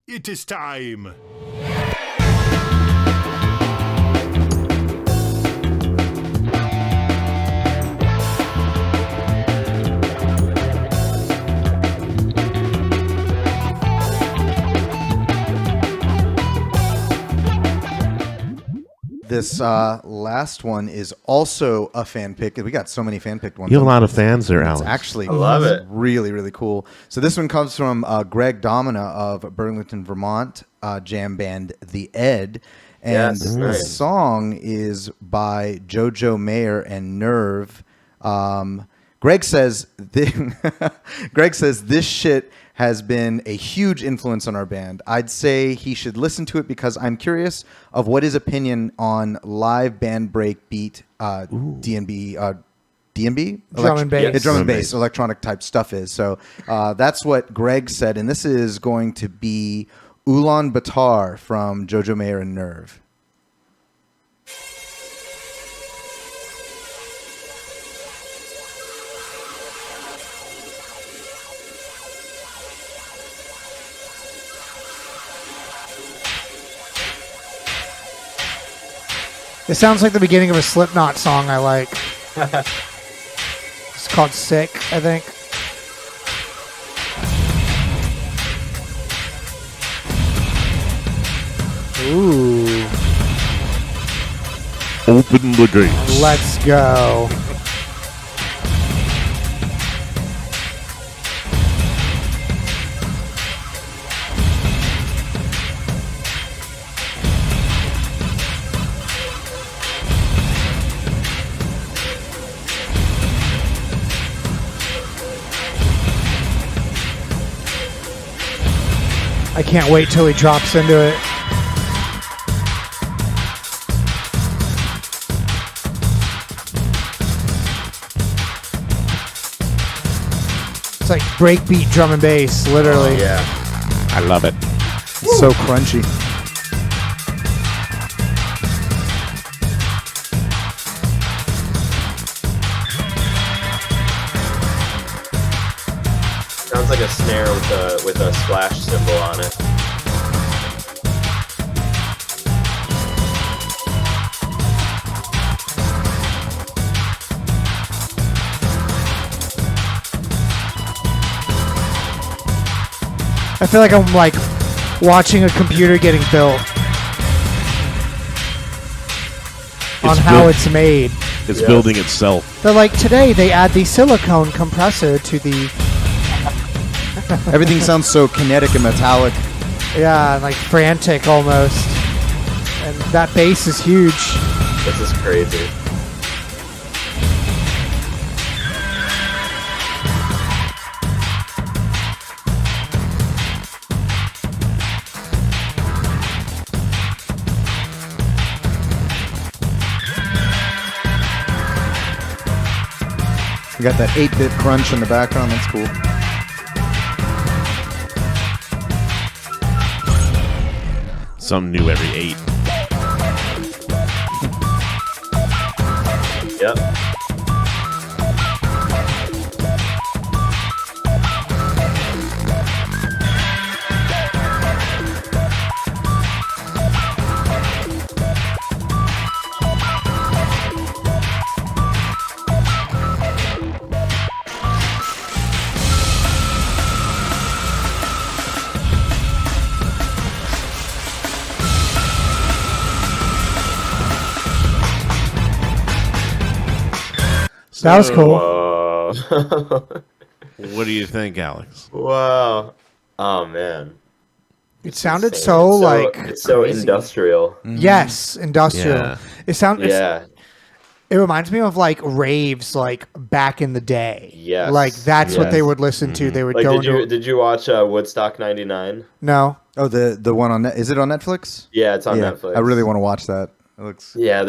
It is time. This last one is also a fan pick. We got so many fan picked ones. You have a lot of fans there, Alex. It's actually I love it. really, really cool. So this one comes from Greg Domina of Burlington, Vermont, jam band The Ed. And Yes, the nice. song is by JoJo Mayer and Nerve. Greg says this shit has been a huge influence on our band. I'd say he should listen to it because I'm curious of what his opinion on live band break beat D&B Drum and bass. Yeah, drum and bass, electronic type stuff is. So that's what Greg said, and this is going to be Ulaan Bataar from JoJo Mayer and Nerve. It sounds like the beginning of a Slipknot song I like. It's called Sick, I think. Ooh. Open the gates. Let's go. I can't wait till he drops into it. It's like breakbeat drum and bass, literally. Oh, yeah. I love it. So crunchy. Sounds like a snare with a splash cymbal on it. I feel like I'm like watching a computer getting built on how built- it's made. It's Yes. building itself. They're like, today they add the silicone compressor to the, Everything sounds so kinetic and metallic. yeah, like frantic almost. And that bass is huge. This is crazy. You got that 8-bit crunch in the background. That's cool. Something new every 8. Yep. That was cool. Whoa. What do you think, Alex? Wow. Oh man. It sounded Insane. so It's like it's so crazy. industrial. Yes, industrial. Yeah. Yeah. It reminds me of like raves, like back in the day. Yes. Like that's what they Yes. would listen to. They would Like, go did you watch Woodstock '99? No. Oh, the one on is it on Netflix? Yeah, it's on Yeah, Netflix. I really want to watch that. It looks. Yeah,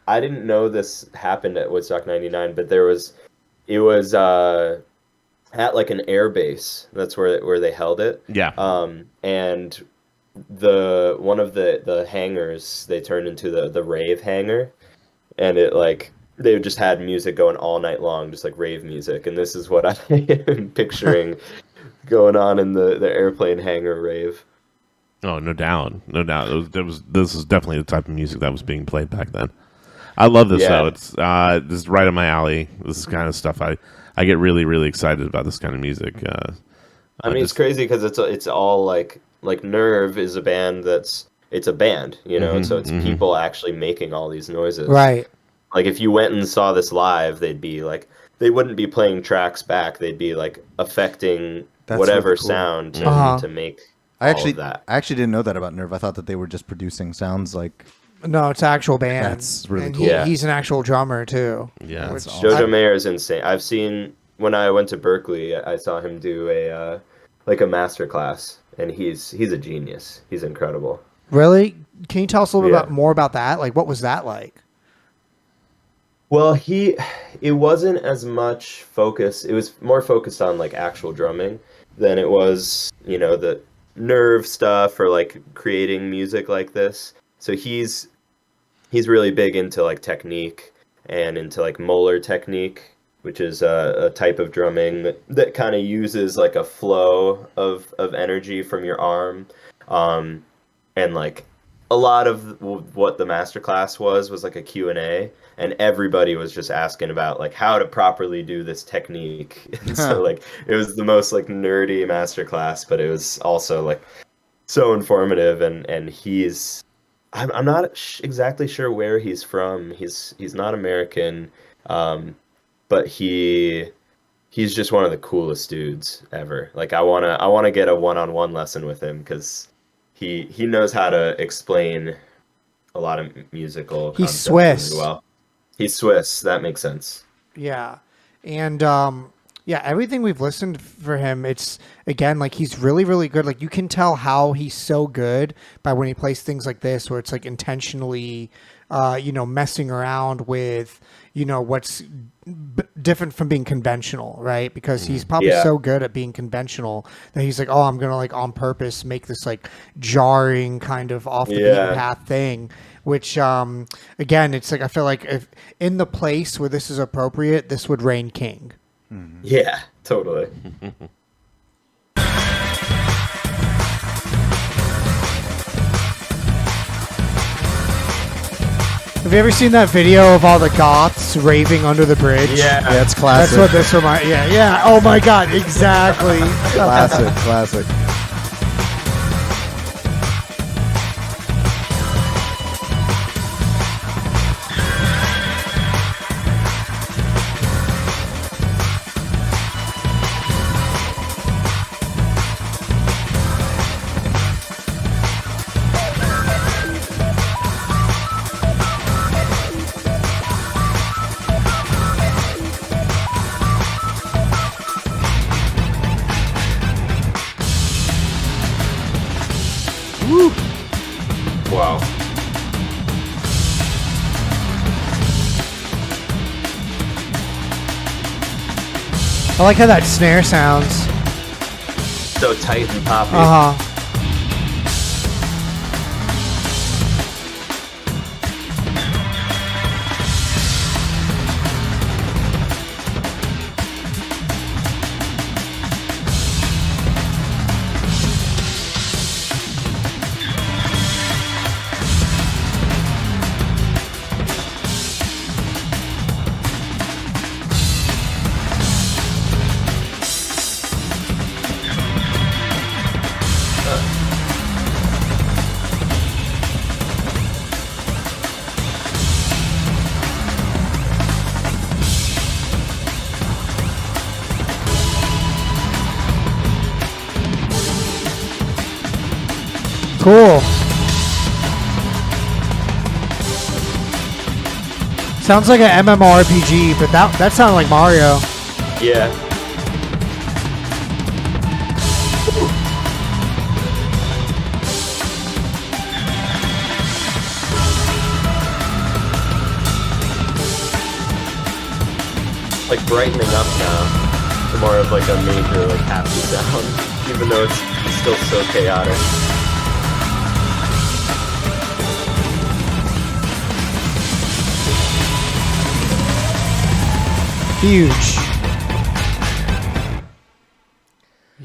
I didn't know this happened at Woodstock '99, but it was at like an air base. That's where they held it. Yeah. And one of the hangars they turned into the rave hangar, and it like they just had music going all night long, just like rave music. And this is what I am picturing going on in the airplane hangar rave. Oh, no doubt, no doubt. This is definitely the type of music that was being played back then. I love this though. It's this is right up my alley. This is kind of stuff I get really really excited about. This kind of music. I mean, it's crazy because it's all like Nerve is a band it's a band, you know, so it's people actually making all these noises. Right. Like if you went and saw this live, they'd be like they wouldn't be playing tracks back. They'd be like affecting whatever really cool. sound to make. I actually that. didn't know that about Nerve. I thought that they were just producing sounds like. No, it's an actual band. That's really and cool. He's an actual drummer too. Yeah, which- JoJo Mayer is insane. I've seen when I went to Berkeley, I saw him do a master class, and he's a genius. He's incredible. Really? Can you tell us a little Yeah. bit more about that? Like, what was that like? Well, it wasn't as much focus. It was more focused on like actual drumming than it was, you know, the Nerve stuff or like creating music like this. So he's really big into like technique and into like molar technique, which is a type of drumming that kind of uses like a flow of energy from your arm. And like a lot of what the masterclass was like a Q&A, and everybody was just asking about like how to properly do this technique. And so like it was the most like nerdy masterclass, but it was also like so informative. And he's I'm not exactly sure where he's from. He's not American, but he's just one of the coolest dudes ever. Like I wanna get a one-on-one lesson with him because he knows how to explain a lot of musical. He's concepts Swiss. really well. He's Swiss. That makes sense. Yeah. And everything we've listened for him, it's again like he's really, really good. Like you can tell how he's so good by when he plays things like this, where it's like intentionally, messing around with, what's different from being conventional, right? Because he's probably so good at being conventional that he's like, oh, I'm gonna like on purpose make this like jarring kind of off the beaten path thing. Which again, it's like I feel like if in the place where this is appropriate, this would reign king. Yeah, totally. Have you ever seen that video of all the goths raving under the bridge? Yeah, it's classic. That's what this reminds. Yeah. Oh my god, exactly. Classic. Wow. I like how that snare sounds. So tight and poppy. Uh huh. Cool. Sounds like an MMORPG, but that sounded like Mario. Yeah. Like brightening up now to more of like a major like happy sound, even though it's still so chaotic. Huge.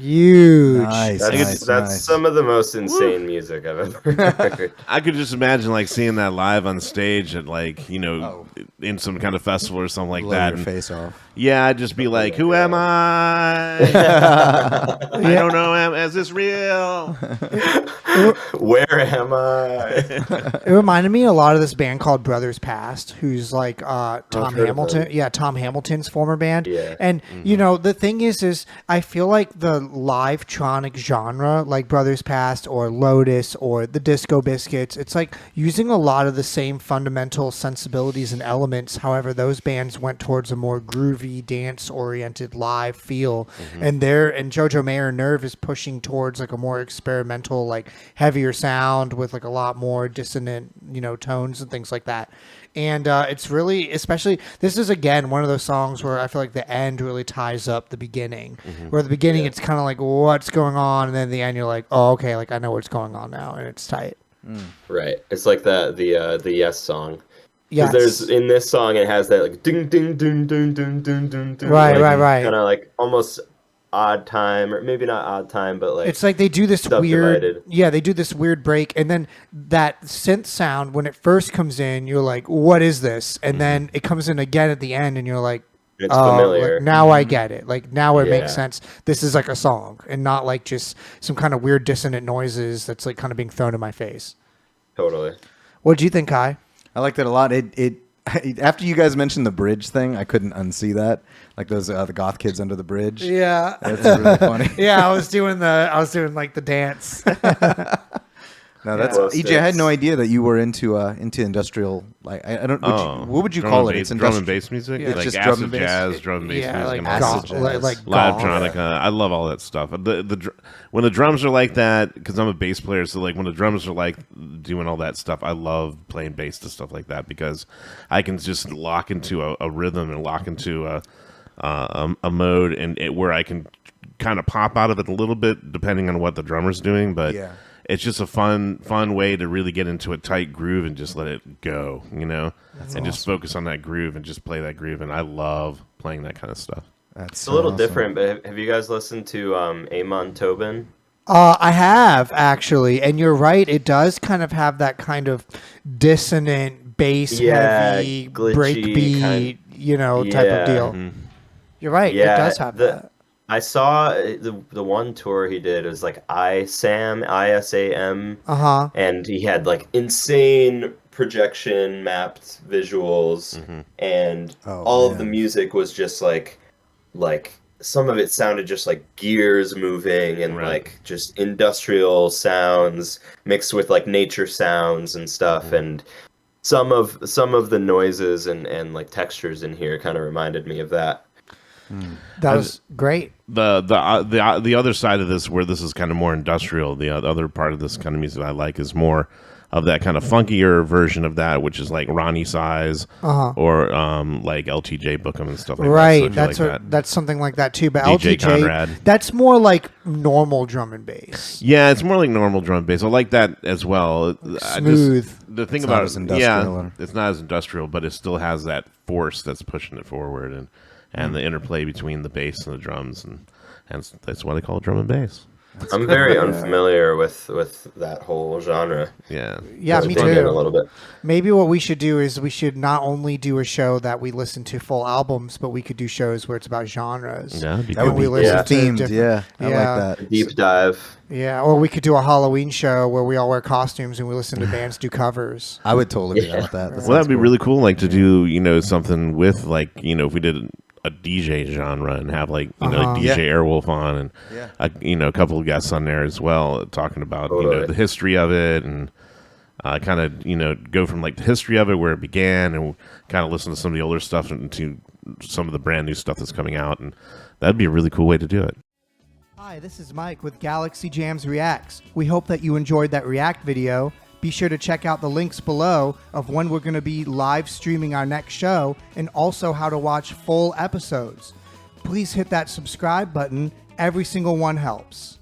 Huge. Nice, That's nice. some of the most insane music I've ever heard. I could just imagine like seeing that live on stage at like in some kind of festival or something like Blow that. your And face off. yeah, I'd just be like, "Who am I? I don't know. Is this real?" Where am I? It reminded me a lot of this band called Brothers Past, who's like Tom heard of Hamilton. them. Yeah, Tom Hamilton's former band. Yeah. And the thing is I feel like the live-tronic genre, like Brothers Past or Lotus or the Disco Biscuits, it's like using a lot of the same fundamental sensibilities and elements. However, those bands went towards a more groovy, dance-oriented live feel, and JoJo Mayer Nerve is pushing towards like a more experimental, like heavier sound with like a lot more dissonant, tones and things like that. And it's really, especially, this is again one of those songs where I feel like the end really ties up the beginning. Where at the beginning it's kind of like what's going on, and then at the end you're like, oh, okay, like I know what's going on now, and it's tight. Right. It's like the Yes song. Yes. There's in this song it has that like ding ding ding ding ding ding ding ding. Right. Kind of like almost odd time, or maybe not odd time, but like It's like they do this weird, subdivided. they do this weird break, and then that synth sound when it first comes in, you're like, what is this? And then it comes in again at the end, and you're like, It's familiar. like, now I get it. Like now it makes Yeah. sense. This is like a song, and not like just some kind of weird dissonant noises that's like kind of being thrown in my face. Totally. What do you think, Kai? I liked it a lot. It after you guys mentioned the bridge thing, I couldn't unsee that. Like those the goth kids under the bridge. Yeah, That's really funny. yeah. I was doing like the dance. No, that's Well, EJ. I had sticks. no idea that you were into industrial. Like I don't. What would you Drum call and it? bass- It's drum and industrial. bass music, It's like just acid drum and bass. jazz, drum and bass Yeah, music, like and acid all goth, jazz. like live goth. tronic. I love all that stuff. When the drums are like that, because I'm a bass player, so like when the drums are like doing all that stuff, I love playing bass to stuff like that because I can just lock into a rhythm and lock into a mode and where I can kind of pop out of it a little bit depending on what the drummer's doing, but. Yeah. It's just a fun way to really get into a tight groove and just let it go, just focus on that groove and just play that groove. And I love playing that kind of stuff. That's It's so a little awesome. different, but have you guys listened to Amon Tobin? I have actually, and you're right. It does kind of have that kind of dissonant, bass heavy, glitchy breakbeat, type of deal. Mm-hmm. You're right. Yeah, it does have that. I saw the one tour he did. It was like ISAM, and he had like insane projection mapped visuals, and all of the music was just like some of it sounded just like gears moving and like just industrial sounds mixed with like nature sounds and stuff, and some of the noises and like textures in here kind of reminded me of that. That was great. The other side of this, where this is kind of more industrial, the other part of this kind of music I like is more of that kind of funkier version of that, which is like Ronnie Size or like LTJ Bookham and stuff like that. Right. So if you That's like that. that's something like that too. But DJ LTJ, Conrad. that's more like normal drum and bass. Yeah, it's more like normal drum and bass. I like that as well. Smooth. The thing It's about not as industrial, or- it's not as industrial, but it still has that force that's pushing it forward, and the interplay between the bass and the drums, and that's why they call it drum and bass. I'm very unfamiliar with that whole genre. Yeah. Yeah, Gotta me dig in a too. little bit. Maybe what we should do is we should not only do a show that we listen to full albums, but we could do shows where it's about genres. Yeah, that'd be That would cool. be We listen to themed. different- Yeah, I Yeah. like that. Deep dive. Yeah, or we could do a Halloween show where we all wear costumes and we listen to bands do covers. I would totally be down with that. Well, that'd be really cool, like to do, something with like, if we did a DJ genre and have like, DJ Yeah. Airwolf on and, Yeah. a couple of guests on there as well, talking about, Totally. the history of it and kind of, go from like the history of it, where it began, and kind of listen to some of the older stuff and to some of the brand new stuff that's coming out. And that'd be a really cool way to do it. Hi, this is Mike with Galaxy Jams Reacts. We hope that you enjoyed that React video. Be sure to check out the links below of when we're going to be live streaming our next show and also how to watch full episodes. Please hit that subscribe button. Every single one helps.